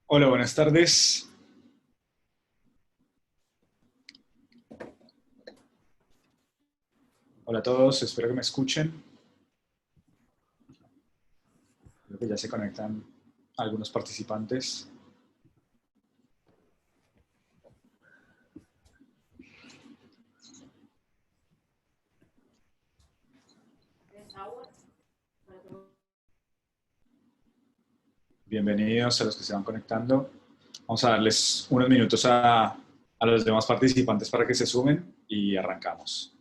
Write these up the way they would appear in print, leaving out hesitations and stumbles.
Hola, buenas tardes. Hola a todos, espero que me escuchen. Creo que ya se conectan algunos participantes. Bienvenidos a los que se van conectando. Vamos a darles unos minutos a los demás participantes para que se sumen y arrancamos.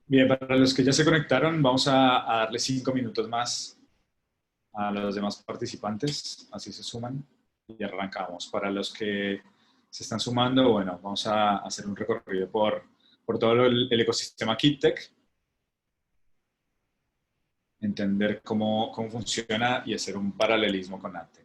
Bien, para los que ya se conectaron, vamos a darles 5 minutos más a los demás participantes, así se suman y arrancamos. Para los que se están sumando, bueno, vamos a hacer un recorrido por todo el ecosistema KidTech, entender cómo funciona y hacer un paralelismo con AdTech.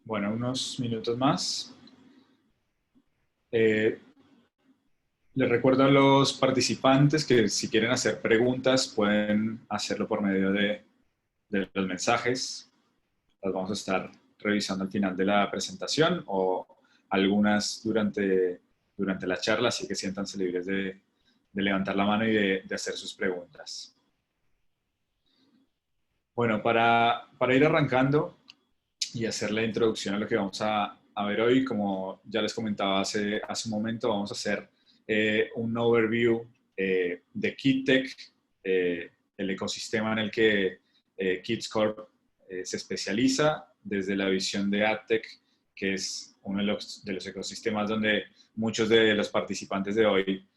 Bueno, unos minutos más. Eh, Les recuerdo a los participantes que si quieren hacer preguntas pueden hacerlo por medio de los mensajes. Las vamos a estar revisando al final de la presentación o algunas durante la charla, así que siéntanse libres de levantar la mano y de hacer sus preguntas. Bueno, para ir arrancando y hacer la introducción a lo que vamos a ver hoy, como ya les comentaba hace un momento, vamos a hacer un overview de KidTech, el ecosistema en el que Kids Corp se especializa, desde la visión de AdTech, que es uno de los ecosistemas donde muchos de los participantes de hoy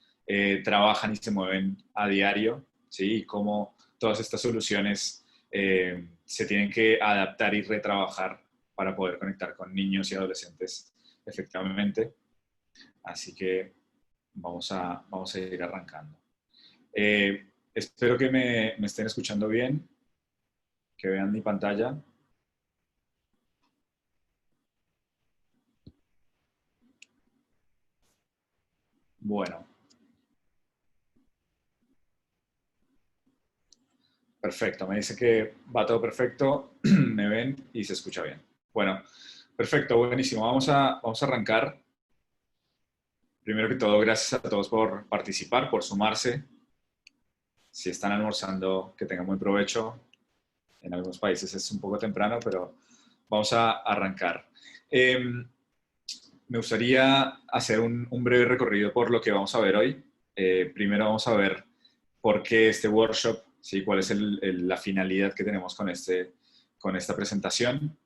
trabajan y se mueven a diario, ¿sí? Y cómo todas estas soluciones se tienen que adaptar y retrabajar para poder conectar con niños y adolescentes efectivamente. Así que vamos a ir arrancando. Espero que me estén escuchando bien. que vean mi pantalla. Bueno, perfecto. Me dice que va todo perfecto, me ven y se escucha bien. Bueno, perfecto, buenísimo. Vamos a arrancar. Primero que todo, gracias a todos por participar, por sumarse. Si están almorzando, que tengan buen provecho. En algunos países es un poco temprano, pero vamos a arrancar. Me gustaría hacer un breve recorrido por lo que vamos a ver hoy. Primero vamos a ver por qué este workshop, ¿sí? Cuál es la finalidad que tenemos con esta presentación.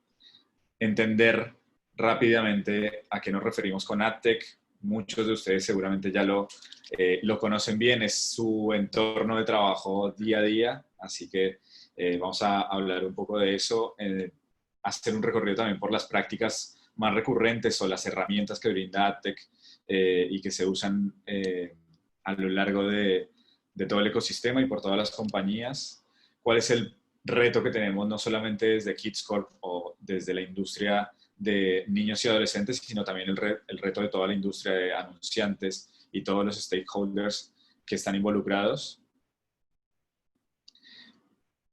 Entender rápidamente a qué nos referimos con AdTech. Muchos de ustedes seguramente ya lo conocen bien, es su entorno de trabajo día a día, así que vamos a hablar un poco de eso, hacer un recorrido también por las prácticas más recurrentes o las herramientas que brinda AdTech y que se usan a lo largo de todo el ecosistema y por todas las compañías. ¿Cuál es el reto que tenemos no solamente desde Kids Corp o desde la industria de niños y adolescentes, sino también el reto de toda la industria de anunciantes y todos los stakeholders que están involucrados?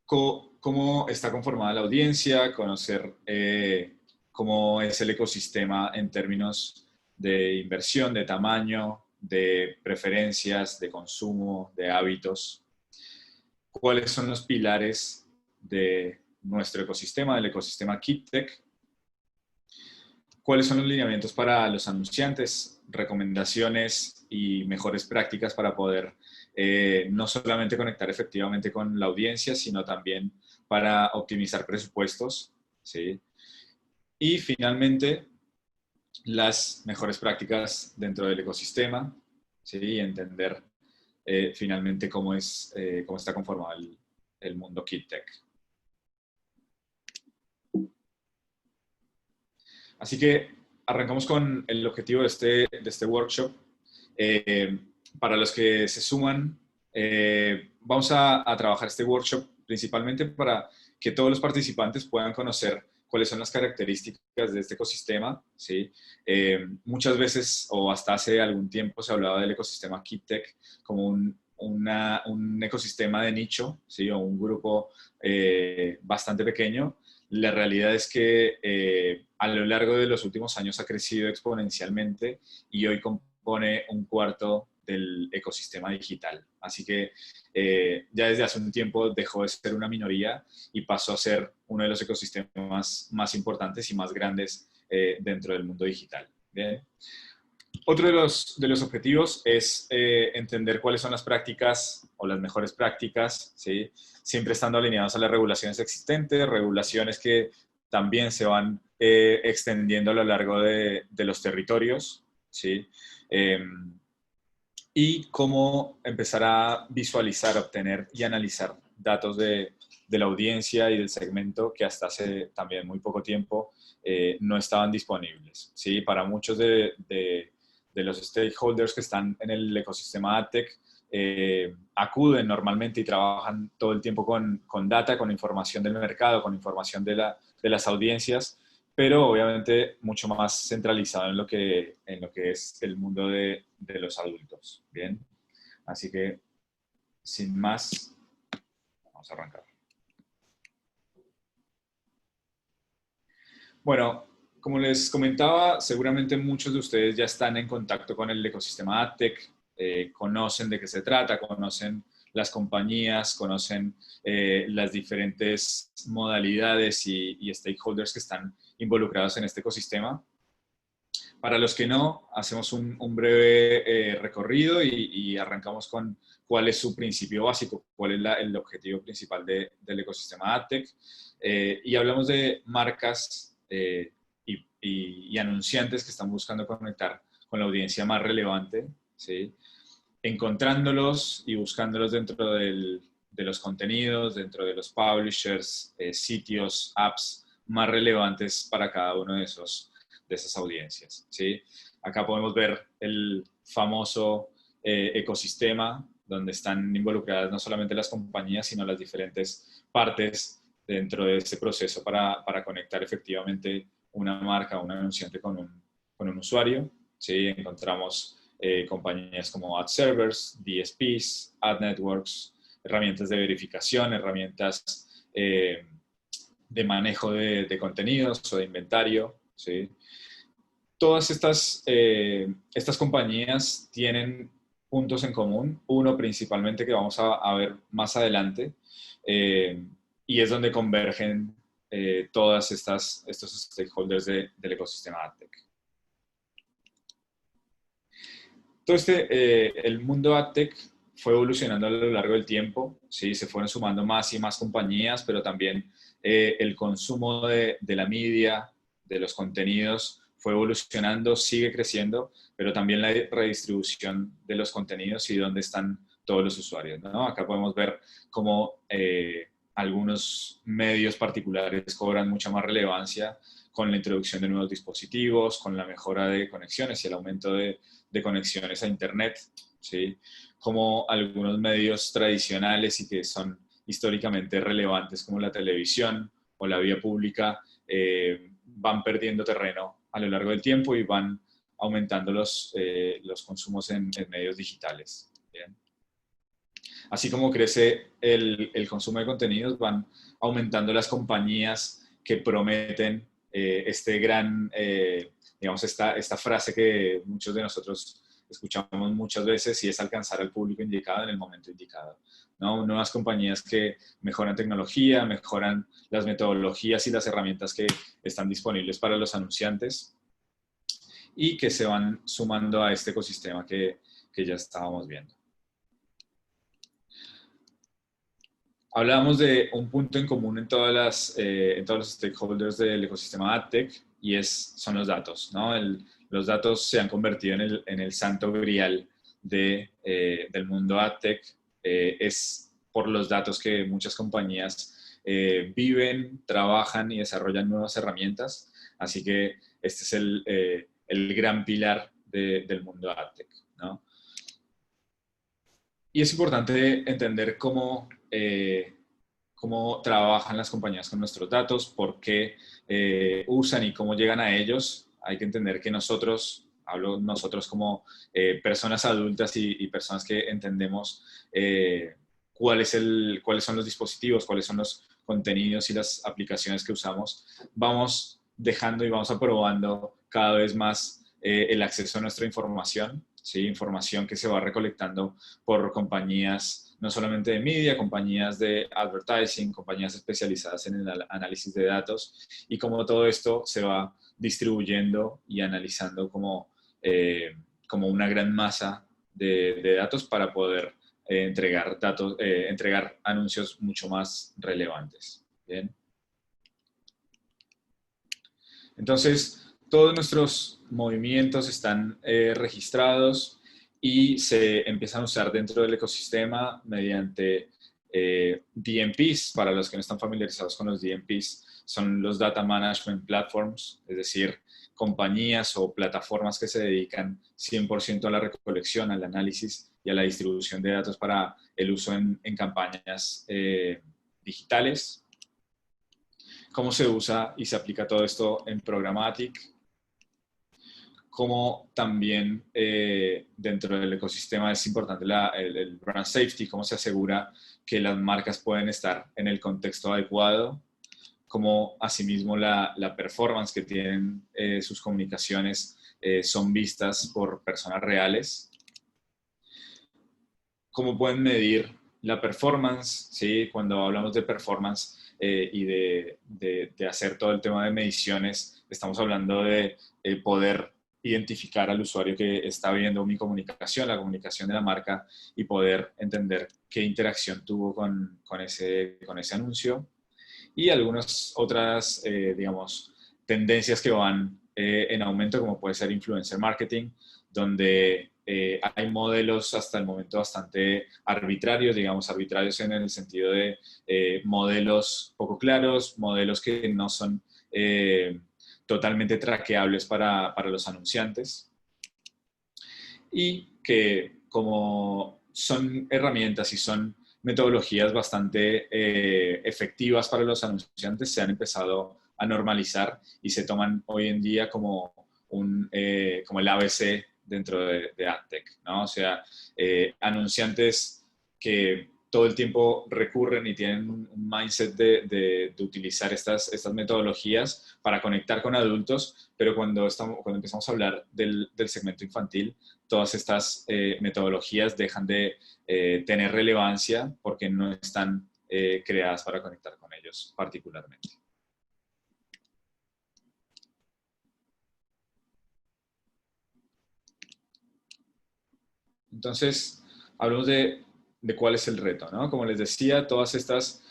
¿Cómo está conformada la audiencia? Conocer cómo es el ecosistema en términos de inversión, de tamaño, de preferencias, de consumo, de hábitos. ¿Cuáles son los pilares de nuestro ecosistema, del ecosistema KidTech? ¿Cuáles son los lineamientos para los anunciantes? Recomendaciones y mejores prácticas para poder no solamente conectar efectivamente con la audiencia, sino también para optimizar presupuestos, ¿sí? Y finalmente, las mejores prácticas dentro del ecosistema, ¿sí? Y entender finalmente cómo está conformado el mundo KidTech. Así que arrancamos con el objetivo de este workshop. Para los que se suman, vamos a trabajar este workshop principalmente para que todos los participantes puedan conocer cuáles son las características de este ecosistema, ¿sí? Muchas veces, o hasta hace algún tiempo, se hablaba del ecosistema KidTech como un ecosistema de nicho, ¿sí? O un grupo bastante pequeño. La realidad es que a lo largo de los últimos años ha crecido exponencialmente y hoy compone un cuarto del ecosistema digital. Así que ya desde hace un tiempo dejó de ser una minoría y pasó a ser uno de los ecosistemas más importantes y más grandes dentro del mundo digital. ¿Bien? Otro de los objetivos es entender cuáles son las prácticas o las mejores prácticas, ¿sí? Siempre estando alineados a las regulaciones existentes, regulaciones que también se van extendiendo a lo largo de los territorios, ¿sí? Y cómo empezar a visualizar, obtener y analizar datos de la audiencia y del segmento que hasta hace también muy poco tiempo no estaban disponibles, ¿sí? Para muchos de los stakeholders que están en el ecosistema AdTech, acuden normalmente y trabajan todo el tiempo con data, con información del mercado, con información de las audiencias, pero obviamente mucho más centralizado en lo que es el mundo de los adultos. Bien, así que sin más, vamos a arrancar. Bueno, como les comentaba, seguramente muchos de ustedes ya están en contacto con el ecosistema AdTech, conocen de qué se trata, conocen las compañías, conocen las diferentes modalidades y stakeholders que están involucrados en este ecosistema. Para los que no, hacemos un breve recorrido y arrancamos con cuál es su principio básico, cuál es el objetivo principal del ecosistema AdTech. Y hablamos de marcas y anunciantes que están buscando conectar con la audiencia más relevante, ¿sí? Encontrándolos y buscándolos dentro de los contenidos, dentro de los publishers, sitios, apps más relevantes para cada uno de esas audiencias, ¿sí? Acá podemos ver el famoso ecosistema donde están involucradas no solamente las compañías, sino las diferentes partes dentro de este proceso para conectar efectivamente una marca, un anunciante con un usuario. ¿Sí? Encontramos compañías como ad servers, DSPs, ad networks, herramientas de verificación, herramientas de manejo de contenidos o de inventario. ¿Sí? Todas estas compañías tienen puntos en común, uno principalmente que vamos a ver más adelante, y es donde convergen todas estos stakeholders del ecosistema AdTech. Todo el mundo AdTech fue evolucionando a lo largo del tiempo, ¿sí? Se fueron sumando más y más compañías, pero también el consumo de la media, de los contenidos, fue evolucionando, sigue creciendo, pero también la redistribución de los contenidos y dónde están todos los usuarios, ¿no? Acá podemos ver cómo algunos medios particulares cobran mucha más relevancia con la introducción de nuevos dispositivos, con la mejora de conexiones y el aumento de conexiones a Internet, ¿sí? Como algunos medios tradicionales y que son históricamente relevantes como la televisión o la vía pública van perdiendo terreno a lo largo del tiempo y van aumentando los consumos en medios digitales. ¿Bien? Así como crece el consumo de contenidos, van aumentando las compañías que prometen este gran, digamos, esta frase que muchos de nosotros escuchamos muchas veces y es alcanzar al público indicado en el momento indicado, ¿no? Nuevas compañías que mejoran tecnología, mejoran las metodologías y las herramientas que están disponibles para los anunciantes y que se van sumando a este ecosistema que ya estábamos viendo. Hablábamos de un punto en común en todos los stakeholders del ecosistema AdTech y son los datos, ¿no? Los datos se han convertido en el santo grial del mundo AdTech. Es por los datos que muchas compañías viven, trabajan y desarrollan nuevas herramientas. Así que este es el gran pilar del mundo AdTech, ¿no? Y es importante entender cómo trabajan las compañías con nuestros datos, por qué usan y cómo llegan a ellos. Hay que entender que hablo nosotros como personas adultas y personas que entendemos cuáles son los dispositivos, cuáles son los contenidos y las aplicaciones que usamos, vamos dejando y vamos aprobando cada vez más el acceso a nuestra información, ¿sí? Información que se va recolectando por compañías, no solamente de media, compañías de advertising, compañías especializadas en el análisis de datos, y cómo todo esto se va distribuyendo y analizando como una gran masa de datos para poder entregar anuncios mucho más relevantes. ¿Bien? Entonces, todos nuestros movimientos están registrados y se empiezan a usar dentro del ecosistema mediante DMPs. Para los que no están familiarizados con los DMPs, son los Data Management Platforms, es decir, compañías o plataformas que se dedican 100% a la recolección, al análisis y a la distribución de datos para el uso en campañas digitales. Cómo se usa y se aplica todo esto en Programmatic, cómo también dentro del ecosistema es importante el brand safety, cómo se asegura que las marcas pueden estar en el contexto adecuado, cómo asimismo la performance que tienen sus comunicaciones son vistas por personas reales, cómo pueden medir la performance, ¿sí? Cuando hablamos de performance y de hacer todo el tema de mediciones, estamos hablando de poder identificar al usuario que está viendo mi comunicación, la comunicación de la marca, y poder entender qué interacción tuvo con ese anuncio. Y algunas otras, digamos, tendencias que van en aumento, como puede ser influencer marketing, donde hay modelos hasta el momento bastante arbitrarios, digamos, arbitrarios en el sentido de modelos poco claros, modelos que no son totalmente traqueables para los anunciantes y que como son herramientas y son metodologías bastante efectivas para los anunciantes se han empezado a normalizar y se toman hoy en día como, como el ABC dentro de AdTech, ¿no? O sea, anunciantes que todo el tiempo recurren y tienen un mindset de utilizar estas metodologías para conectar con adultos, pero cuando empezamos a hablar del segmento infantil, todas estas metodologías dejan de tener relevancia porque no están creadas para conectar con ellos particularmente. Entonces, hablamos de cuál es el reto, ¿no? Como les decía, todas estas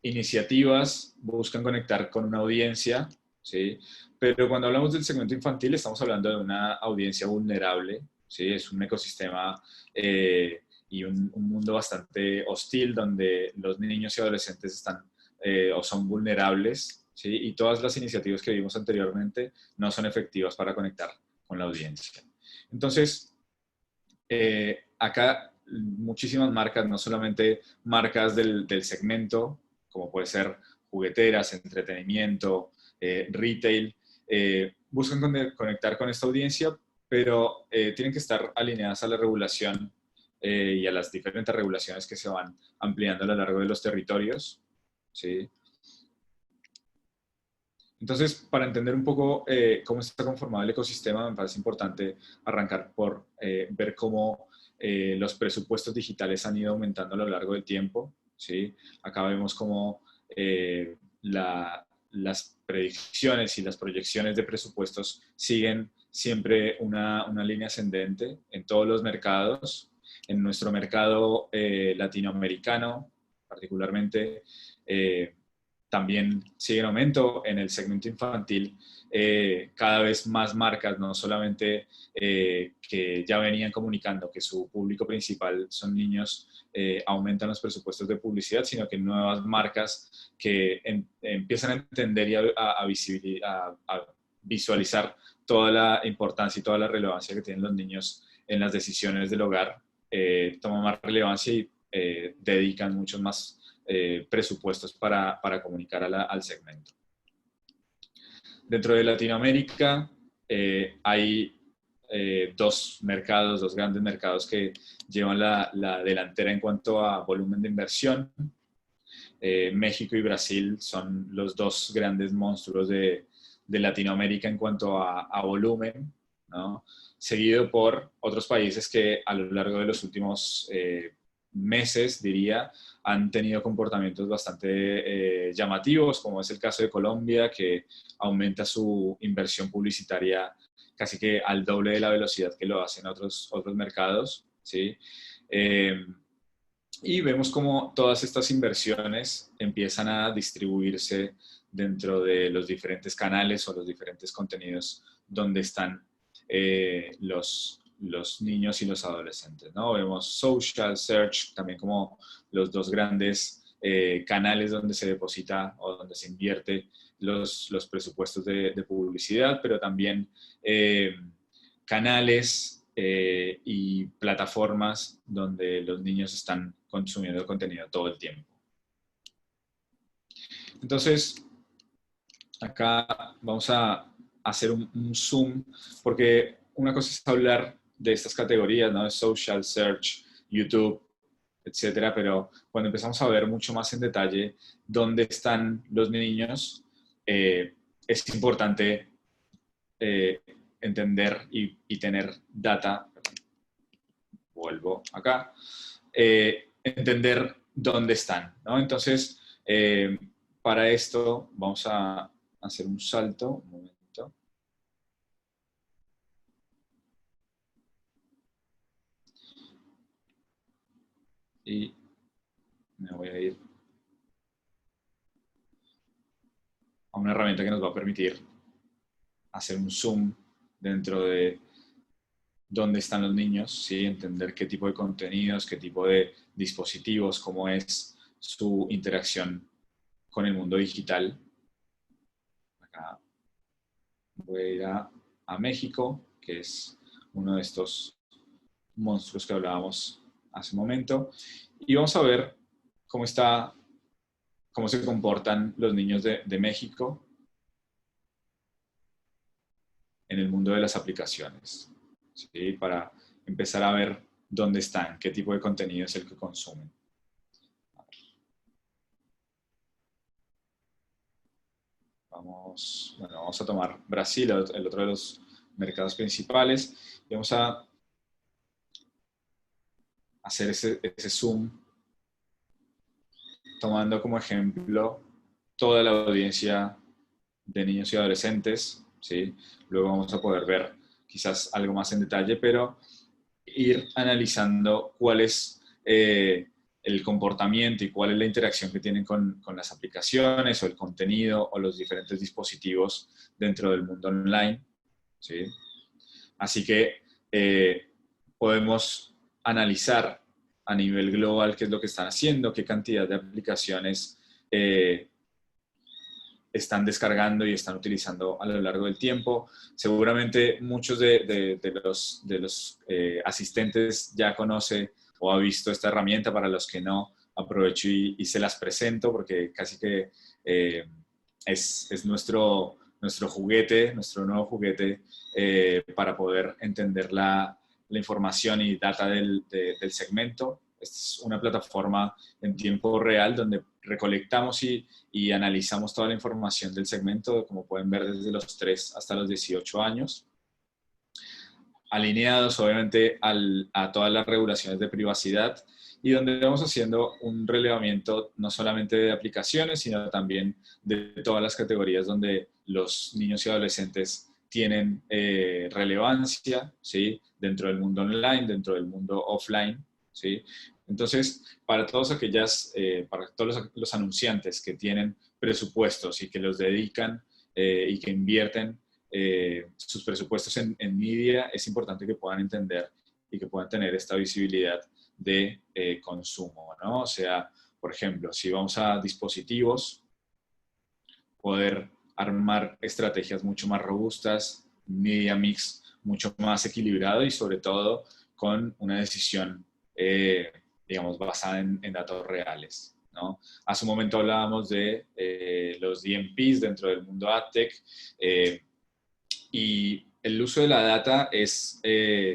iniciativas buscan conectar con una audiencia, ¿sí? Pero cuando hablamos del segmento infantil, estamos hablando de una audiencia vulnerable, ¿sí? Es un ecosistema y un mundo bastante hostil donde los niños y adolescentes están o son vulnerables, ¿sí? Y todas las iniciativas que vimos anteriormente no son efectivas para conectar con la audiencia. Entonces, acá muchísimas marcas, no solamente marcas del segmento, como puede ser jugueteras, entretenimiento, retail, buscan conectar con esta audiencia, pero tienen que estar alineadas a la regulación y a las diferentes regulaciones que se van ampliando a lo largo de los territorios, ¿sí? Entonces, para entender un poco cómo está conformado el ecosistema, me parece importante arrancar por ver cómo los presupuestos digitales han ido aumentando a lo largo del tiempo, ¿sí? Acá vemos cómo las predicciones y las proyecciones de presupuestos siguen siempre una línea ascendente en todos los mercados. En nuestro mercado latinoamericano, particularmente, también sigue en aumento en el segmento infantil. Cada vez más marcas, no solamente que ya venían comunicando que su público principal son niños, aumentan los presupuestos de publicidad, sino que nuevas marcas que empiezan a entender y a visualizar toda la importancia y toda la relevancia que tienen los niños en las decisiones del hogar, toman más relevancia y dedican muchos más presupuestos para comunicar al segmento. Dentro de Latinoamérica hay dos mercados, dos grandes mercados que llevan la delantera en cuanto a volumen de inversión. México y Brasil son los dos grandes monstruos de Latinoamérica en cuanto a volumen, ¿no? Seguido por otros países que a lo largo de los últimos meses, diría, han tenido comportamientos bastante llamativos, como es el caso de Colombia, que aumenta su inversión publicitaria casi que al doble de la velocidad que lo hacen otros mercados, ¿sí? Y vemos cómo todas estas inversiones empiezan a distribuirse dentro de los diferentes canales o los diferentes contenidos donde están los niños y los adolescentes, ¿no? Vemos social, search, también como los dos grandes canales donde se deposita o donde se invierte los presupuestos de publicidad, pero también canales y plataformas donde los niños están consumiendo contenido todo el tiempo. Entonces, acá vamos a hacer un zoom, porque una cosa es hablar de estas categorías, ¿no? De social, search, YouTube, etcétera, pero cuando empezamos a ver mucho más en detalle dónde están los niños, es importante entender y tener data. Vuelvo acá. Entender dónde están, ¿no? Entonces, para esto vamos a hacer un salto, un momento. Y me voy a ir a una herramienta que nos va a permitir hacer un zoom dentro de dónde están los niños, ¿sí? Entender qué tipo de contenidos, qué tipo de dispositivos, cómo es su interacción con el mundo digital. Acá voy a ir a México, que es uno de estos monstruos que hablábamos hace un momento. Y vamos a ver cómo cómo se comportan los niños de México en el mundo de las aplicaciones, ¿sí? Para empezar a ver dónde están, qué tipo de contenido es el que consumen. Vamos a tomar Brasil, el otro de los mercados principales, y vamos a hacer ese zoom tomando como ejemplo toda la audiencia de niños y adolescentes, ¿sí? Luego vamos a poder ver quizás algo más en detalle, pero ir analizando cuál es el comportamiento y cuál es la interacción que tienen con las aplicaciones o el contenido o los diferentes dispositivos dentro del mundo online, ¿sí? Así que podemos analizar a nivel global qué es lo que están haciendo, qué cantidad de aplicaciones están descargando y están utilizando a lo largo del tiempo. Seguramente muchos de los asistentes ya conoce o ha visto esta herramienta. Para los que no, aprovecho y se las presento porque casi que es nuestro juguete, nuestro nuevo juguete para poder entender la información y data del segmento. Esta es una plataforma en tiempo real donde recolectamos y analizamos toda la información del segmento, como pueden ver, desde los 3 hasta los 18 años, alineados obviamente a todas las regulaciones de privacidad, y donde vamos haciendo un relevamiento no solamente de aplicaciones, sino también de todas las categorías donde los niños y adolescentes tienen relevancia, ¿sí? Dentro del mundo online, dentro del mundo offline, ¿sí? Entonces, para para todos los anunciantes que tienen presupuestos y que los dedican y que invierten sus presupuestos en media, es importante que puedan entender y que puedan tener esta visibilidad de consumo, ¿no? O sea, por ejemplo, si vamos a dispositivos, poder armar estrategias mucho más robustas, media mix mucho más equilibrado y sobre todo con una decisión, digamos, basada en datos reales, ¿no? Hace un momento hablábamos de los DMPs dentro del mundo AdTech y el uso de la data es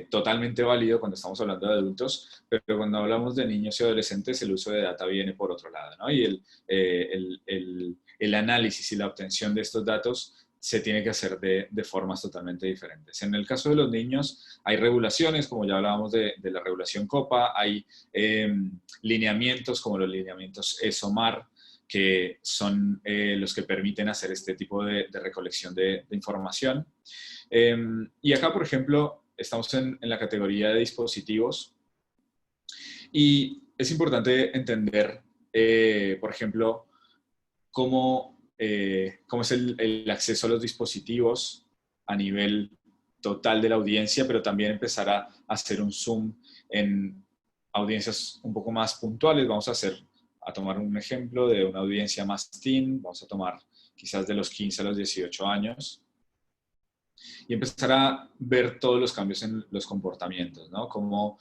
totalmente válido cuando estamos hablando de adultos, pero cuando hablamos de niños y adolescentes el uso de data viene por otro lado, ¿no? Y el análisis y la obtención de estos datos se tiene que hacer de formas totalmente diferentes. En el caso de los niños hay regulaciones, como ya hablábamos de la regulación COPPA, hay lineamientos como los lineamientos ESOMAR, que son los que permiten hacer este tipo de recolección de información. Y acá, por ejemplo, estamos en la categoría de dispositivos y es importante entender, por ejemplo, cómo es el acceso a los dispositivos a nivel total de la audiencia, pero también empezar a hacer un zoom en audiencias un poco más puntuales. Vamos a tomar un ejemplo de una audiencia más teen, vamos a tomar quizás de los 15 a los 18 años, y empezar a ver todos los cambios en los comportamientos, ¿no? Cómo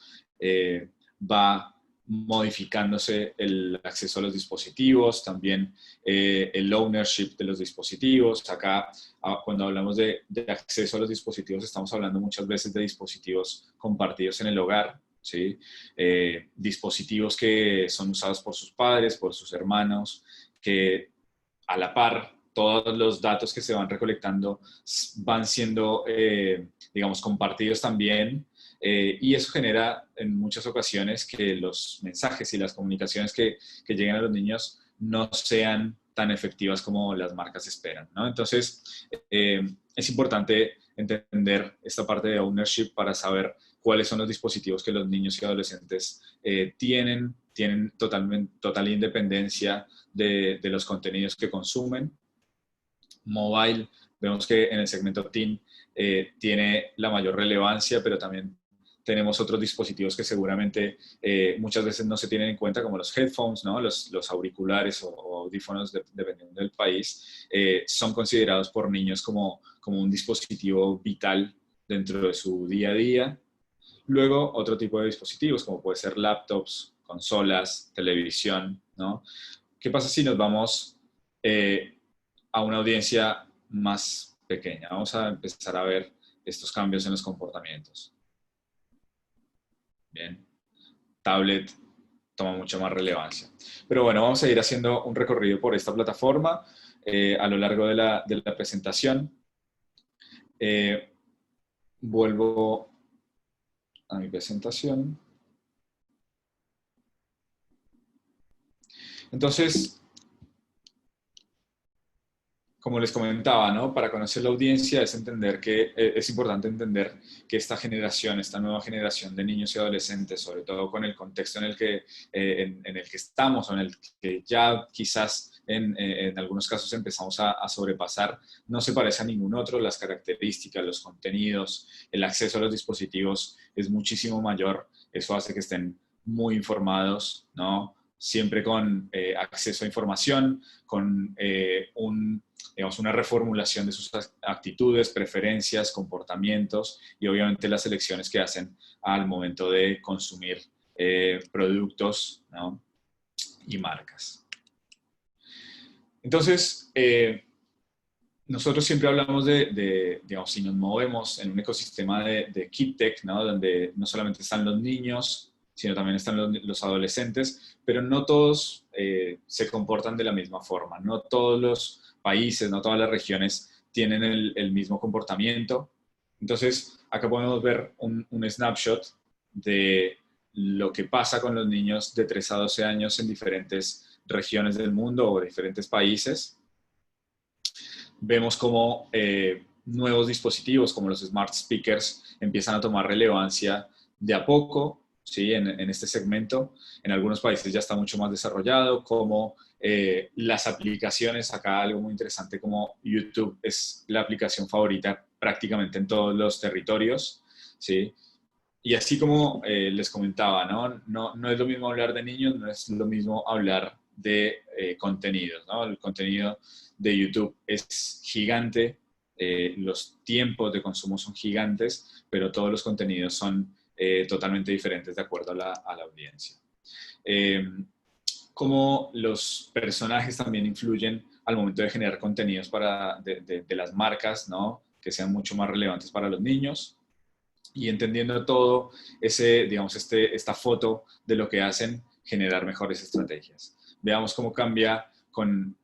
va modificándose el acceso a los dispositivos, también el ownership de los dispositivos. Acá, cuando hablamos de acceso a los dispositivos, estamos hablando muchas veces de dispositivos compartidos en el hogar, ¿sí? Dispositivos que son usados por sus padres, por sus hermanos, que a la par todos los datos que se van recolectando van siendo, digamos, compartidos también, y eso genera en muchas ocasiones que los mensajes y las comunicaciones que lleguen a los niños no sean tan efectivas como las marcas esperan, ¿no? Entonces, es importante entender esta parte de ownership para saber cuáles son los dispositivos que los niños y adolescentes tienen total independencia de los contenidos que consumen. Mobile, vemos que en el segmento teen tiene la mayor relevancia, pero también tenemos otros dispositivos que seguramente muchas veces no se tienen en cuenta, como los headphones, ¿no? Los auriculares o audífonos, dependiendo del país, son considerados por niños como un dispositivo vital dentro de su día a día. Luego, otro tipo de dispositivos, como puede ser laptops, consolas, televisión, ¿no? ¿Qué pasa si nos vamos a una audiencia más pequeña? Vamos a empezar a ver estos cambios en los comportamientos. Bien, tablet toma mucha más relevancia. Pero bueno, vamos a ir haciendo un recorrido por esta plataforma a lo largo de la presentación. Eh, vuelvo a mi presentación. Entonces, como les comentaba, ¿no? Para conocer la audiencia es entender que es importante entender que esta generación, esta nueva generación de niños y adolescentes, sobre todo con el contexto en el que, en el que estamos o en el que ya quizás en algunos casos empezamos a sobrepasar, no se parece a ningún otro. Las características, los contenidos, el acceso a los dispositivos es muchísimo mayor. Eso hace que estén muy informados, ¿no? Siempre con acceso a información, con digamos, una reformulación de sus actitudes, preferencias, comportamientos y obviamente las elecciones que hacen al momento de consumir productos, ¿no? Y marcas. Entonces, nosotros siempre hablamos digamos, si nos movemos en un ecosistema de KidTech, ¿no? Donde no solamente están los niños, sino también están los adolescentes, pero no todos se comportan de la misma forma, no todos los países, no todas las regiones tienen el mismo comportamiento. Entonces, acá podemos ver un snapshot de lo que pasa con los niños de 3 a 12 años en diferentes regiones del mundo o diferentes países. Vemos cómo nuevos dispositivos como los smart speakers empiezan a tomar relevancia de a poco, ¿sí? En este segmento. En algunos países ya está mucho más desarrollado, como las aplicaciones, acá algo muy interesante como YouTube es la aplicación favorita prácticamente en todos los territorios, ¿sí? Y así como les comentaba, ¿no? Es lo mismo hablar de niños, no es lo mismo hablar de contenidos, ¿no? El contenido de YouTube es gigante, los tiempos de consumo son gigantes, pero todos los contenidos son totalmente diferentes de acuerdo a la audiencia. Cómo los personajes también influyen al momento de generar contenidos de las marcas, ¿no? Que sean mucho más relevantes para los niños. Y entendiendo todo digamos, esta foto de lo que hacen, generar mejores estrategias. Veamos cómo cambia con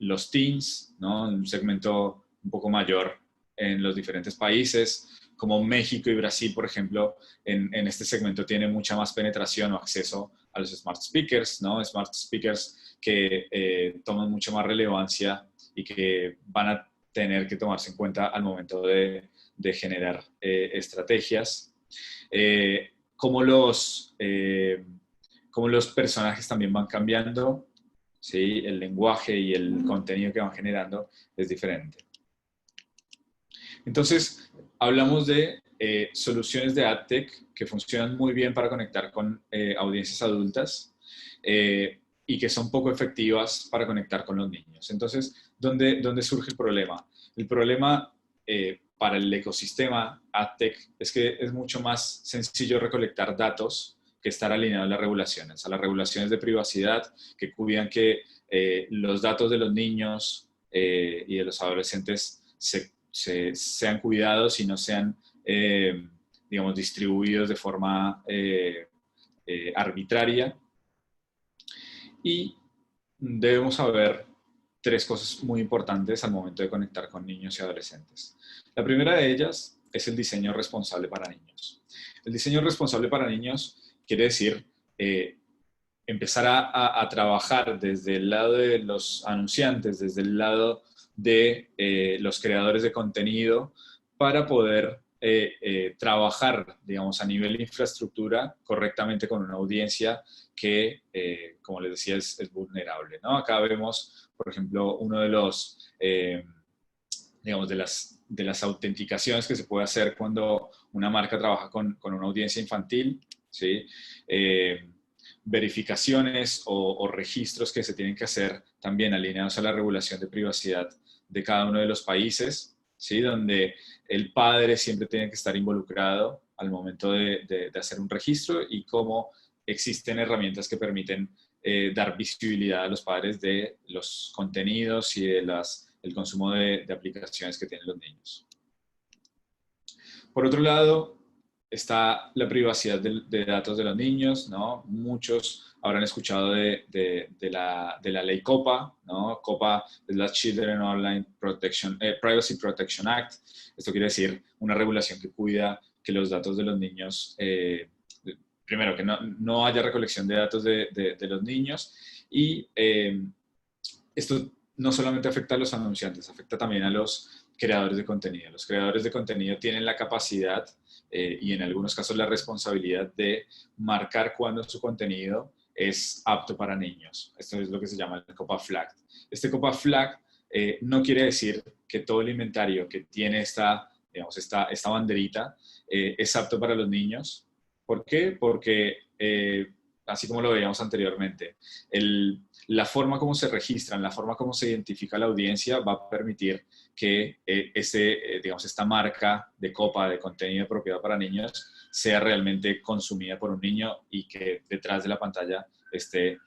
los teens, ¿no? Un segmento un poco mayor en los diferentes países, como México y Brasil, por ejemplo, en este segmento tiene mucha más penetración o acceso a los smart speakers, ¿no? Smart speakers que toman mucha más relevancia y que van a tener que tomarse en cuenta al momento de generar estrategias. Cómo los personajes también van cambiando, ¿sí? El lenguaje y el contenido que van generando es diferente. Entonces, hablamos de soluciones de AdTech que funcionan muy bien para conectar con audiencias adultas y que son poco efectivas para conectar con los niños. Entonces, ¿dónde surge el problema? El problema para el ecosistema AdTech es que es mucho más sencillo recolectar datos que estar alineado a las regulaciones, de privacidad que cuidan que los datos de los niños y de los adolescentes sean cuidados y no sean, digamos, distribuidos de forma arbitraria. Y debemos saber 3 cosas muy importantes al momento de conectar con niños y adolescentes. La primera de ellas es el diseño responsable para niños. El diseño responsable para niños quiere decir empezar a trabajar desde el lado de los anunciantes, desde el lado de los creadores de contenido, para poder trabajar, digamos, a nivel de infraestructura correctamente con una audiencia que, como les decía, es vulnerable, ¿no? Acá vemos, por ejemplo, uno de los, digamos, de las autenticaciones que se puede hacer cuando una marca trabaja con una audiencia infantil, ¿sí? Verificaciones o registros que se tienen que hacer también alineados a la regulación de privacidad de cada uno de los países, ¿sí? Donde el padre siempre tiene que estar involucrado al momento de hacer un registro y cómo existen herramientas que permiten dar visibilidad a los padres de los contenidos y de el consumo de aplicaciones que tienen los niños. Por otro lado, está la privacidad de datos de los niños, ¿no? Muchos habrán escuchado de la ley COPA, ¿no? COPA es la Children Online Privacy Protection Act. Esto quiere decir una regulación que cuida que los datos de los niños, primero, que no haya recolección de datos de los niños y esto no solamente afecta a los anunciantes, afecta también a los creadores de contenido. Los creadores de contenido tienen la capacidad y en algunos casos la responsabilidad de marcar cuándo su contenido es apto para niños. Esto es lo que se llama el COPA Flag. Este COPA Flag no quiere decir que todo el inventario que tiene digamos, esta banderita es apto para los niños. ¿Por qué? Porque, así como lo veíamos anteriormente, la forma como se registran, la forma como se identifica la audiencia va a permitir que digamos, esta marca de copa de contenido de propiedad para niños sea realmente consumida por un niño y que detrás de la pantalla esté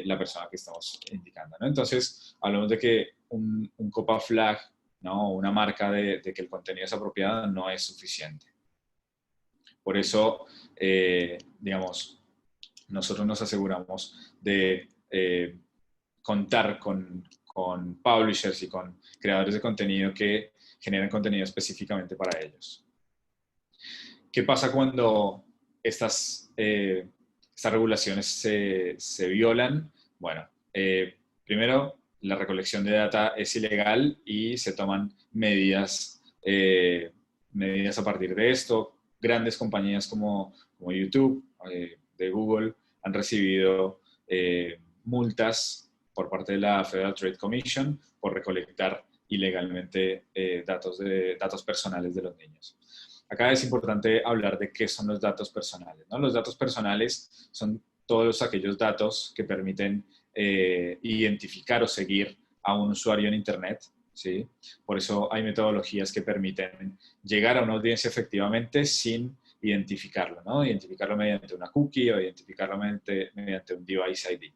la persona que estamos indicando, ¿no? Entonces, hablamos de que un copa flag, ¿no? Una marca de que el contenido es apropiado no es suficiente. Por eso, digamos, nosotros nos aseguramos de contar con publishers y con creadores de contenido que generen contenido específicamente para ellos. ¿Qué pasa cuando estas regulaciones se violan? Bueno, primero, la recolección de data es ilegal y se toman medidas a partir de esto. Grandes compañías como YouTube, de Google, han recibido multas por parte de la Federal Trade Commission por recolectar ilegalmente datos personales de los niños. Acá es importante hablar de qué son los datos personales, ¿no? Los datos personales son todos aquellos datos que permiten identificar o seguir a un usuario en Internet, ¿sí? Por eso hay metodologías que permiten llegar a una audiencia efectivamente sin identificarlo, ¿no? Identificarlo mediante una cookie o identificarlo mediante un device ID.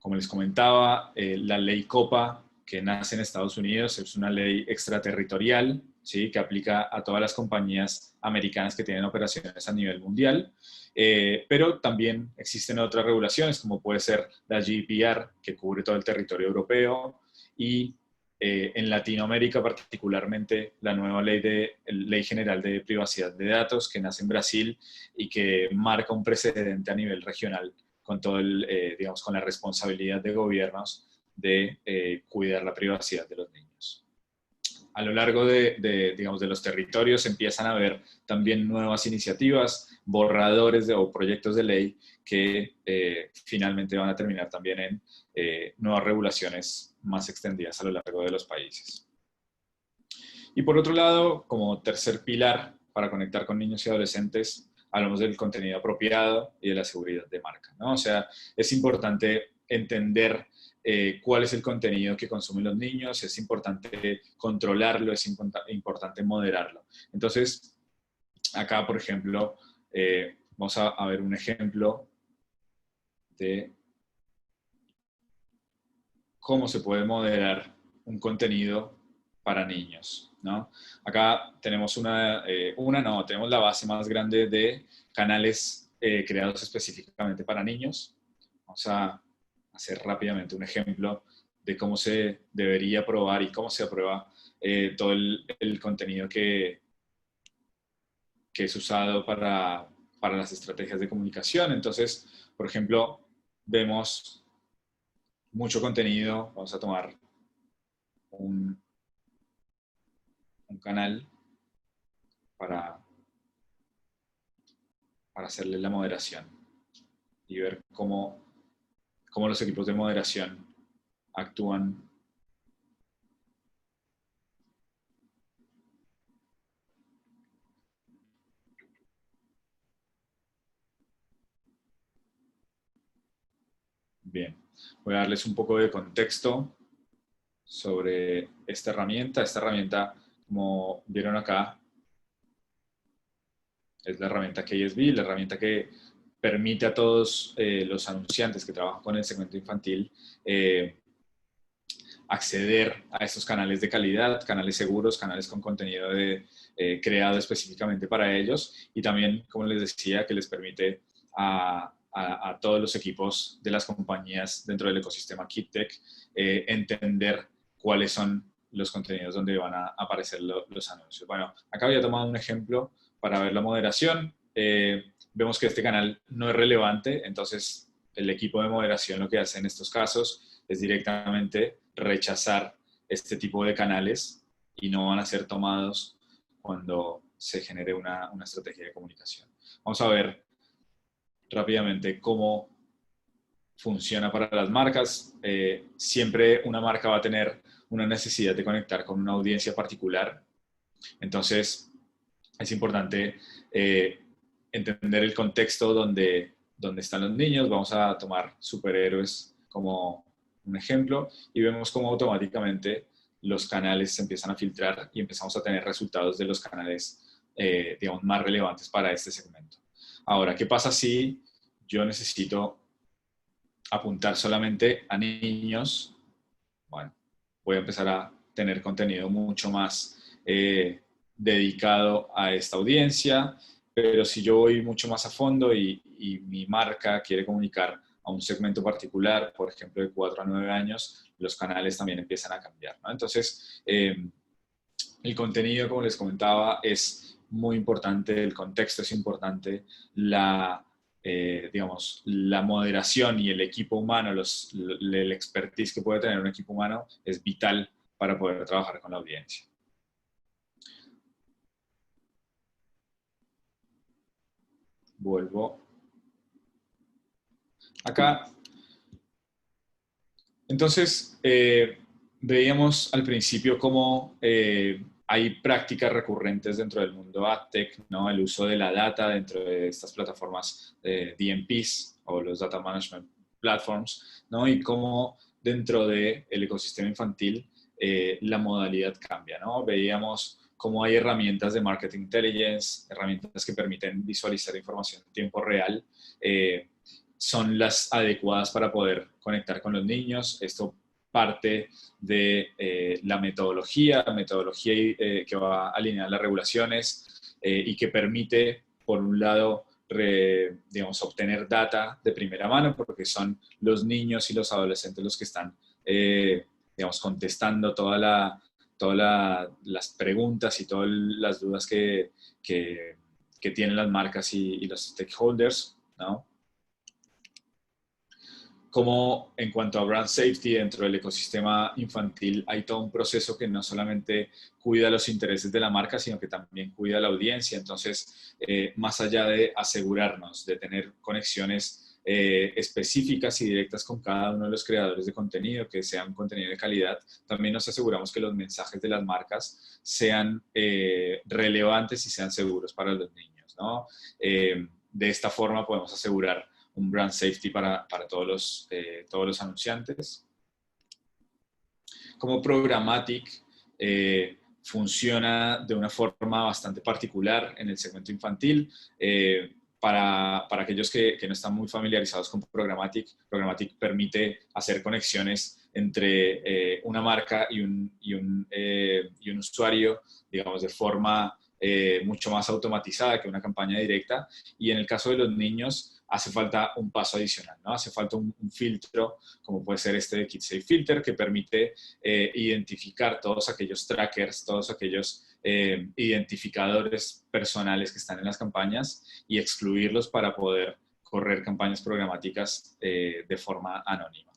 Como les comentaba, la ley COPA, que nace en Estados Unidos, es una ley extraterritorial, ¿sí? Que aplica a todas las compañías americanas que tienen operaciones a nivel mundial, pero también existen otras regulaciones, como puede ser la GDPR, que cubre todo el territorio europeo, y en Latinoamérica particularmente la nueva ley general de privacidad de datos, que nace en Brasil y que marca un precedente a nivel regional con todo digamos, con la responsabilidad de gobiernos de cuidar la privacidad de los niños. A lo largo digamos, de los territorios empiezan a haber también nuevas iniciativas, borradores o proyectos de ley que finalmente van a terminar también en nuevas regulaciones más extendidas a lo largo de los países. Y por otro lado, como tercer pilar para conectar con niños y adolescentes, hablamos del contenido apropiado y de la seguridad de marca, ¿no? O sea, es importante entender cuál es el contenido que consumen los niños, es importante controlarlo, es importante moderarlo. Entonces, acá, por ejemplo, vamos a ver un ejemplo de cómo se puede moderar un contenido para niños, ¿no? Acá tenemos tenemos la base más grande de canales creados específicamente para niños. Vamos a hacer rápidamente un ejemplo de cómo se debería probar y cómo se aprueba todo el contenido que es usado para las estrategias de comunicación. Entonces, por ejemplo, vemos mucho contenido. Vamos a tomar un canal para hacerle la moderación y ver cómo los equipos de moderación actúan bien. Voy a darles un poco de contexto sobre esta herramienta. Esta herramienta, como vieron acá, es la herramienta KSB, la herramienta que permite a todos los anunciantes que trabajan con el segmento infantil acceder a estos canales de calidad, canales seguros, canales con contenido creado específicamente para ellos, y también, como les decía, que les permite a todos los equipos de las compañías dentro del ecosistema KidTech entender cuáles son los contenidos donde van a aparecer los anuncios. Bueno, acá había tomado un ejemplo para ver la moderación. Vemos que este canal no es relevante, entonces el equipo de moderación lo que hace en estos casos es directamente rechazar este tipo de canales y no van a ser tomados cuando se genere una estrategia de comunicación. Vamos a ver rápidamente cómo funciona para las marcas. Siempre una marca va a tener una necesidad de conectar con una audiencia particular. Entonces, es importante entender el contexto donde están los niños. Vamos a tomar superhéroes como un ejemplo y vemos cómo automáticamente los canales se empiezan a filtrar y empezamos a tener resultados de los canales, digamos, más relevantes para este segmento. Ahora, ¿qué pasa si yo necesito apuntar solamente a niños? Bueno, voy a empezar a tener contenido mucho más dedicado a esta audiencia, pero si yo voy mucho más a fondo y mi marca quiere comunicar a un segmento particular, por ejemplo, de 4 a 9 años, los canales también empiezan a cambiar, ¿no? Entonces, el contenido, como les comentaba, es muy importante, el contexto es importante, digamos, la moderación y el equipo humano, el expertise que puede tener un equipo humano es vital para poder trabajar con la audiencia. Vuelvo acá. Entonces, veíamos al principio cómo hay prácticas recurrentes dentro del mundo AdTech, ¿no? El uso de la data dentro de estas plataformas DMPs o los Data Management Platforms, ¿no? Y cómo dentro del ecosistema infantil la modalidad cambia, ¿no? Veíamos cómo hay herramientas de Market Intelligence, herramientas que permiten visualizar información en tiempo real, son las adecuadas para poder conectar con los niños. Esto parte de la metodología que va a alinear las regulaciones y que permite, por un lado, digamos, obtener data de primera mano, porque son los niños y los adolescentes los que están, digamos, contestando todas las preguntas y todas las dudas que tienen las marcas y los stakeholders, ¿no? Como en cuanto a brand safety dentro del ecosistema infantil hay todo un proceso que no solamente cuida los intereses de la marca, sino que también cuida la audiencia. Entonces, más allá de asegurarnos de tener conexiones específicas y directas con cada uno de los creadores de contenido, que sean contenido de calidad, también nos aseguramos que los mensajes de las marcas sean relevantes y sean seguros para los niños, ¿no? De esta forma podemos asegurar un brand safety para todos los anunciantes. Como Programmatic funciona de una forma bastante particular en el segmento infantil. Para aquellos que no están muy familiarizados con Programmatic, Programmatic permite hacer conexiones entre una marca y un usuario, digamos, de forma mucho más automatizada que una campaña directa. Y en el caso de los niños, hace falta un paso adicional, ¿no? Hace falta un filtro, como puede ser este de KidSafe Filter, que permite identificar todos aquellos trackers, todos aquellos identificadores personales que están en las campañas y excluirlos para poder correr campañas programáticas de forma anónima.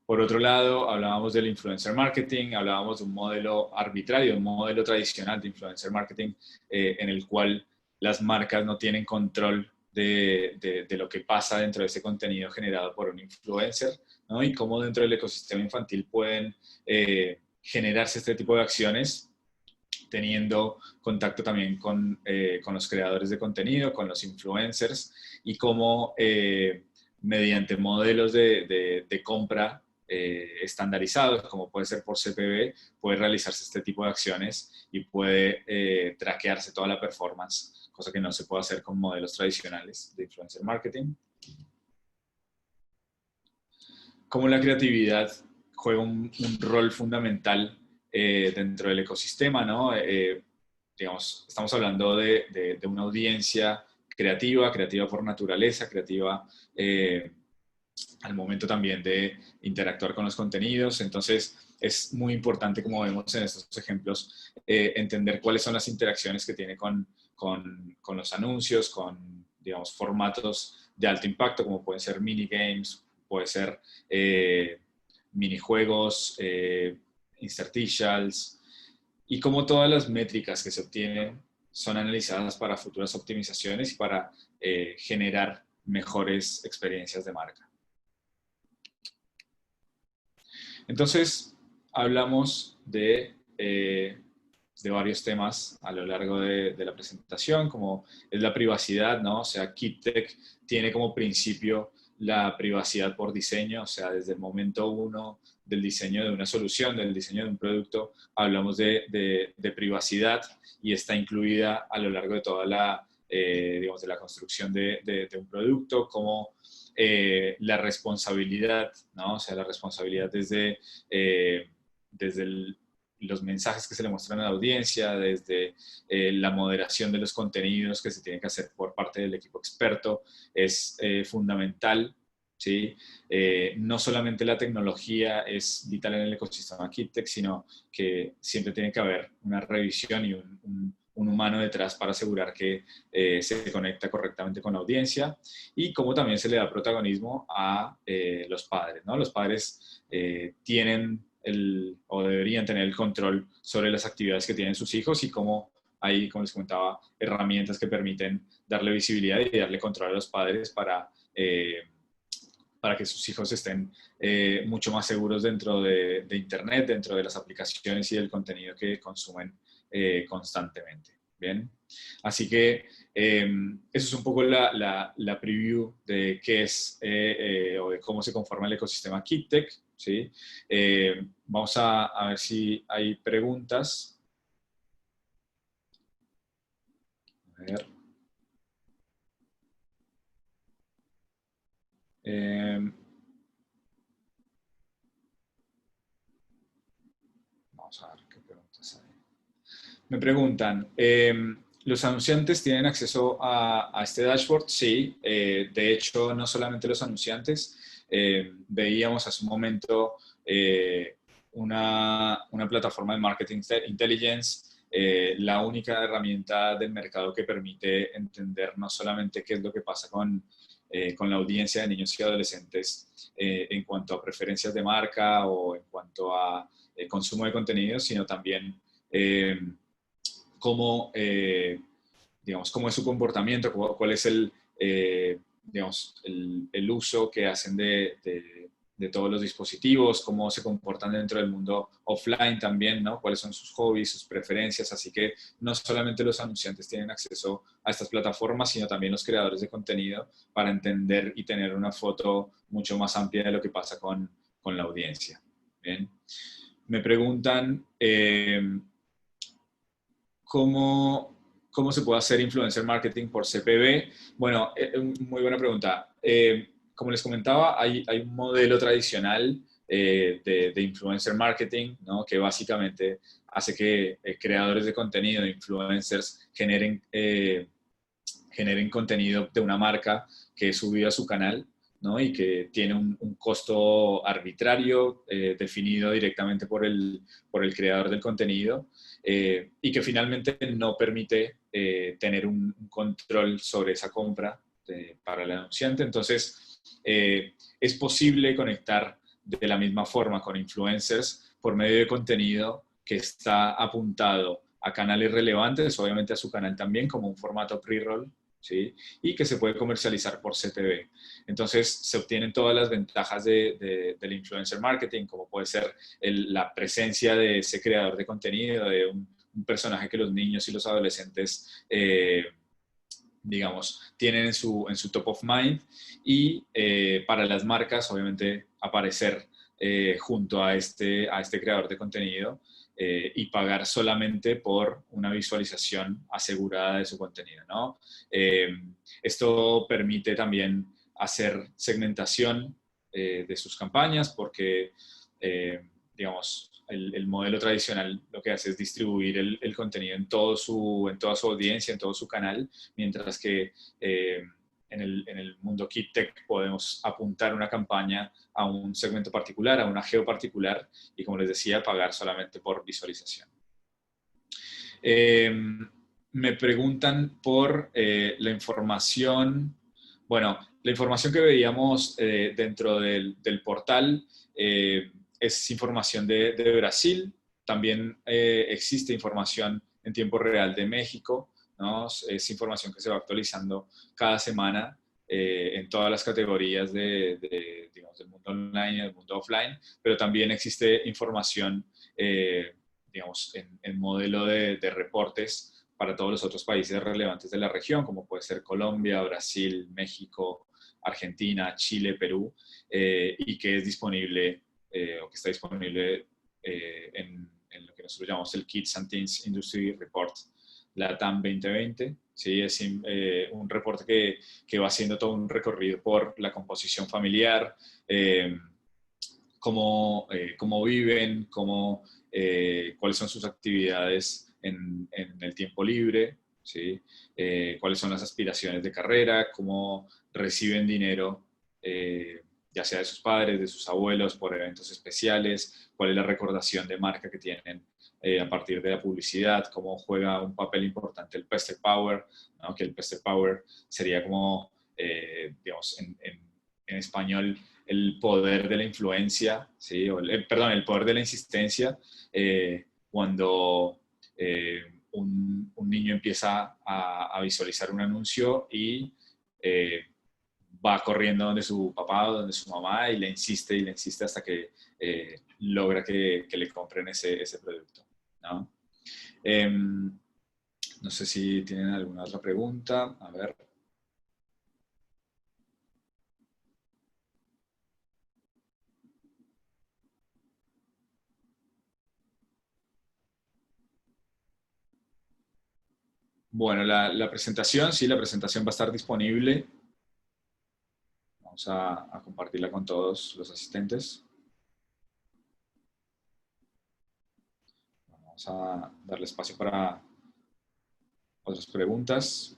Por otro lado, hablábamos del influencer marketing, hablábamos de un modelo arbitrario, un modelo tradicional de influencer marketing en el cual las marcas no tienen control de lo que pasa dentro de ese contenido generado por un influencer, ¿no? Y cómo dentro del ecosistema infantil pueden generarse este tipo de acciones teniendo contacto también con los creadores de contenido, con los influencers y cómo mediante modelos de compra estandarizados, como puede ser por CPV, puede realizarse este tipo de acciones y puede traquearse toda la performance, cosa que no se puede hacer con modelos tradicionales de influencer marketing. Cómo la creatividad juega un rol fundamental dentro del ecosistema, ¿no? Digamos, estamos hablando de una audiencia creativa, creativa por naturaleza, creativa al momento también de interactuar con los contenidos. Entonces, es muy importante, como vemos en estos ejemplos, entender cuáles son las interacciones que tiene con los anuncios, con, digamos, formatos de alto impacto, como pueden ser minigames, puede ser minijuegos, inserticials, y cómo todas las métricas que se obtienen son analizadas para futuras optimizaciones y para generar mejores experiencias de marca. Entonces, hablamos de varios temas a lo largo de la presentación, como es la privacidad, ¿no? O sea, KeepTech tiene como principio la privacidad por diseño, o sea, desde el momento uno del diseño de una solución, del diseño de un producto, hablamos de privacidad y está incluida a lo largo de toda la, digamos, de la construcción de un producto, como la responsabilidad, ¿no? O sea, la responsabilidad desde los mensajes que se le muestran a la audiencia, desde la moderación de los contenidos que se tienen que hacer por parte del equipo experto, es fundamental, ¿sí? No solamente la tecnología es vital en el ecosistema KeepTech, sino que siempre tiene que haber una revisión y un humano detrás para asegurar que se conecta correctamente con la audiencia, y cómo también se le da protagonismo a los padres, ¿no? Los padres tienen o deberían tener el control sobre las actividades que tienen sus hijos, y cómo hay, como les comentaba, herramientas que permiten darle visibilidad y darle control a los padres para que sus hijos estén mucho más seguros dentro de Internet, dentro de las aplicaciones y del contenido que consumen constantemente. Bien, así que eso es un poco la preview de qué es o de cómo se conforma el ecosistema KeepTech, ¿sí? Vamos a ver si hay preguntas. A ver. Vamos a ver qué preguntas hay. Me preguntan, ¿los anunciantes tienen acceso a este dashboard? Sí, de hecho, no solamente los anunciantes. Veíamos hace un momento una plataforma de marketing intelligence, la única herramienta del mercado que permite entender no solamente qué es lo que pasa con la audiencia de niños y adolescentes en cuanto a preferencias de marca o en cuanto a consumo de contenidos, sino también cómo, digamos, cómo es su comportamiento, cuál es digamos, el uso que hacen de todos los dispositivos, cómo se comportan dentro del mundo offline también, ¿no? Cuáles son sus hobbies, sus preferencias. Así que no solamente los anunciantes tienen acceso a estas plataformas, sino también los creadores de contenido, para entender y tener una foto mucho más amplia de lo que pasa con la audiencia. Bien. Me preguntan ¿cómo se puede hacer influencer marketing por CPV? Bueno, muy buena pregunta. Como les comentaba, hay un modelo tradicional de influencer marketing, ¿no? Que básicamente hace que creadores de contenido, influencers, generen contenido de una marca que es subido a su canal, ¿no? Y que tiene un costo arbitrario definido directamente por el creador del contenido, y que finalmente no permite tener un control sobre esa compra para el anunciante. Entonces, es posible conectar de la misma forma con influencers por medio de contenido que está apuntado a canales relevantes, obviamente a su canal también, como un formato pre-roll, ¿sí? Y que se puede comercializar por CTV. Entonces, se obtienen todas las ventajas del influencer marketing, como puede ser la presencia de ese creador de contenido, de un personaje que los niños y los adolescentes, digamos, tienen en su top of mind, y para las marcas, obviamente, aparecer junto a este creador de contenido y pagar solamente por una visualización asegurada de su contenido, ¿no? Esto permite también hacer segmentación de sus campañas porque, digamos, el modelo tradicional lo que hace es distribuir el contenido en toda su audiencia, en todo su canal, mientras que en el mundo KidTech podemos apuntar una campaña a un segmento particular, a una geo particular, y como les decía, pagar solamente por visualización. Me preguntan por la información. Bueno, la información que veíamos dentro del portal es información de Brasil. También existe información en tiempo real de México, ¿no? Es información que se va actualizando cada semana en todas las categorías digamos, del mundo online y del mundo offline, pero también existe información digamos, en modelo de reportes para todos los otros países relevantes de la región, como puede ser Colombia, Brasil, México, Argentina, Chile, Perú, y que es disponible o que está disponible en lo que nosotros llamamos el Kids and Teens Industry Report LATAM 2020. ¿Sí? Es un reporte que va haciendo todo un recorrido por la composición familiar, cómo viven, cuáles son sus actividades en el tiempo libre, ¿sí? Cuáles son las aspiraciones de carrera, cómo reciben dinero, ya sea de sus padres, de sus abuelos, por eventos especiales, cuál es la recordación de marca que tienen a partir de la publicidad, cómo juega un papel importante el Pester Power, ¿no? Que el Pester Power sería como, digamos, en español, el poder de la influencia, ¿sí? Perdón, el poder de la insistencia, cuando un niño empieza a visualizar un anuncio y va corriendo donde su papá o donde su mamá y le insiste hasta que logra que le compren ese producto, ¿no? No sé si tienen alguna otra pregunta. A ver. Bueno, la presentación, sí, la presentación va a estar disponible. Vamos a compartirla con todos los asistentes. Vamos a darle espacio para otras preguntas.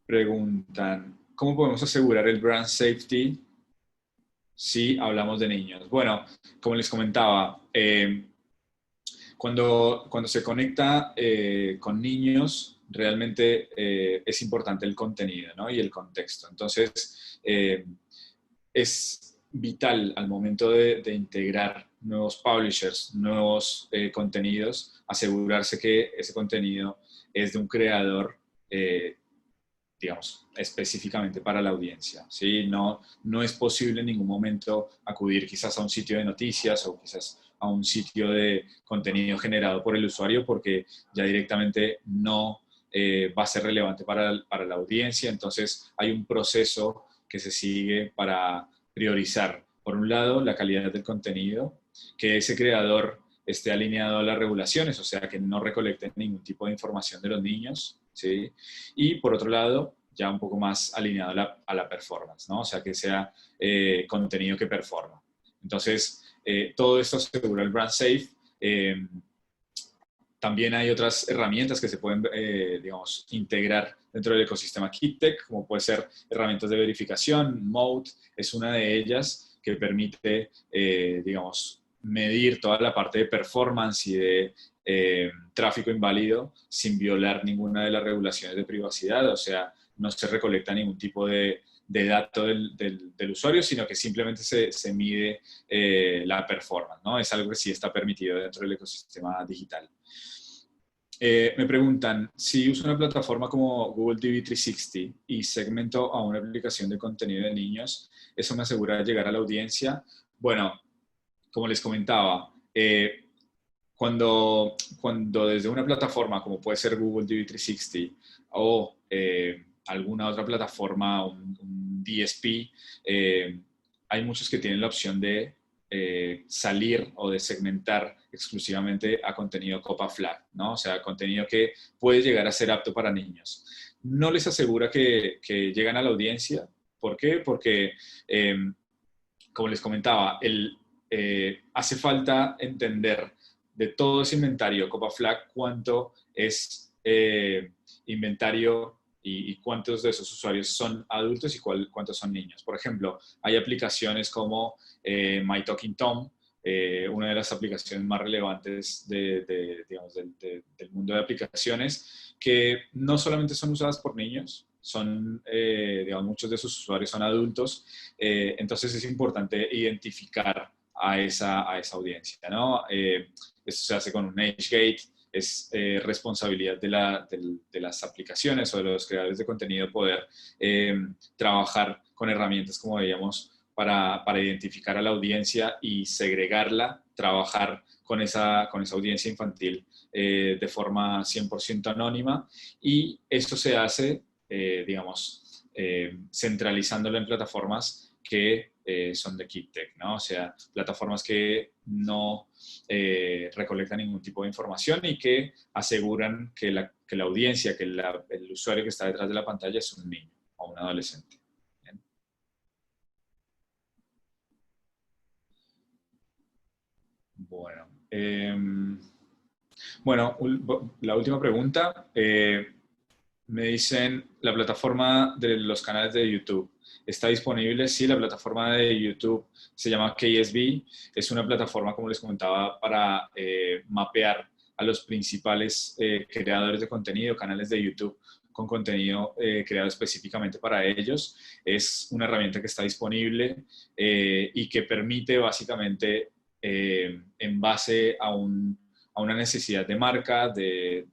Preguntan, ¿cómo podemos asegurar el brand safety si hablamos de niños? Bueno, como les comentaba, cuando se conecta con niños, realmente es importante el contenido, ¿no? Y el contexto. Entonces, es vital al momento de integrar nuevos publishers, nuevos contenidos, asegurarse que ese contenido es de un creador, digamos, específicamente para la audiencia, ¿sí? No es posible en ningún momento acudir quizás a un sitio de noticias o quizás a un sitio de contenido generado por el usuario porque ya directamente no va a ser relevante para la audiencia. Entonces hay un proceso que se sigue para priorizar, por un lado, la calidad del contenido, que ese creador esté alineado a las regulaciones, o sea, que no recolecten ningún tipo de información de los niños, ¿sí? Y por otro lado, ya un poco más alineado a la performance, ¿no? O sea, que sea contenido que performa. Entonces, todo esto asegura el brand safe. También hay otras herramientas que se pueden, digamos, integrar dentro del ecosistema KidTech, como puede ser herramientas de verificación. Mode es una de ellas que permite, digamos, medir toda la parte de performance y de tráfico inválido sin violar ninguna de las regulaciones de privacidad. O sea, no se recolecta ningún tipo de dato del usuario, sino que simplemente se mide la performance, ¿no? Es algo que sí está permitido dentro del ecosistema digital. Me preguntan, si uso una plataforma como Google TV 360 y segmento a una aplicación de contenido de niños, ¿eso me asegura llegar a la audiencia? Bueno, como les comentaba, cuando desde una plataforma como puede ser Google DV360 o alguna otra plataforma, un DSP, hay muchos que tienen la opción de salir o de segmentar exclusivamente a contenido Copa Flag, ¿no? O sea, contenido que puede llegar a ser apto para niños. No les asegura que llegan a la audiencia. ¿Por qué? Porque, como les comentaba, hace falta entender de todo ese inventario Copa Flag cuánto es inventario y cuántos de esos usuarios son adultos y cuántos son niños. Por ejemplo, hay aplicaciones como My Talking Tom, una de las aplicaciones más relevantes digamos, del mundo de aplicaciones, que no solamente son usadas por niños, digamos, muchos de sus usuarios son adultos, entonces es importante identificar a esa audiencia, ¿no? Esto se hace con un age gate, es responsabilidad de las aplicaciones o de los creadores de contenido poder trabajar con herramientas, como veíamos, para identificar a la audiencia y segregarla, trabajar con esa audiencia infantil de forma 100% anónima, y esto se hace, digamos, centralizándolo en plataformas que son de Keep Tech, ¿no? O sea, plataformas que no recolectan ningún tipo de información y que aseguran que la audiencia, que el usuario que está detrás de la pantalla es un niño o un adolescente. ¿Bien? Bueno, bueno, la última pregunta. Me dicen, ¿la plataforma de los canales de YouTube está disponible? Sí, la plataforma de YouTube se llama KSB. Es una plataforma, como les comentaba, para mapear a los principales creadores de contenido, canales de YouTube con contenido creado específicamente para ellos. Es una herramienta que está disponible y que permite básicamente, en base a una necesidad de marca, de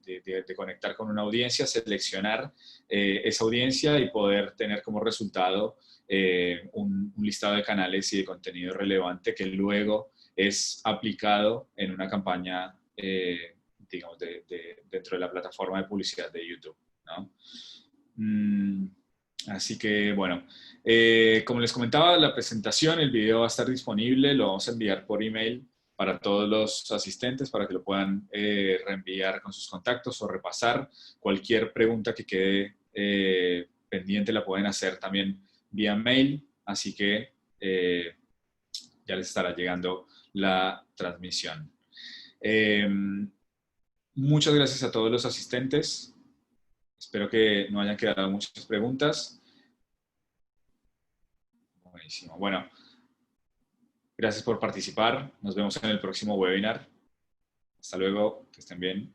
conectar con una audiencia, seleccionar esa audiencia y poder tener como resultado un listado de canales y de contenido relevante que luego es aplicado en una campaña, digamos, dentro de la plataforma de publicidad de YouTube, ¿no? Mm, así que, bueno, como les comentaba, la presentación, el video va a estar disponible, lo vamos a enviar por email para todos los asistentes para que lo puedan reenviar con sus contactos o repasar. Cualquier pregunta que quede pendiente la pueden hacer también vía mail, así que ya les estará llegando la transmisión. Eh, muchas gracias a todos los asistentes. Espero que no hayan quedado muchas preguntas. Buenísimo. Bueno, gracias por participar. Nos vemos en el próximo webinar. Hasta luego, que estén bien.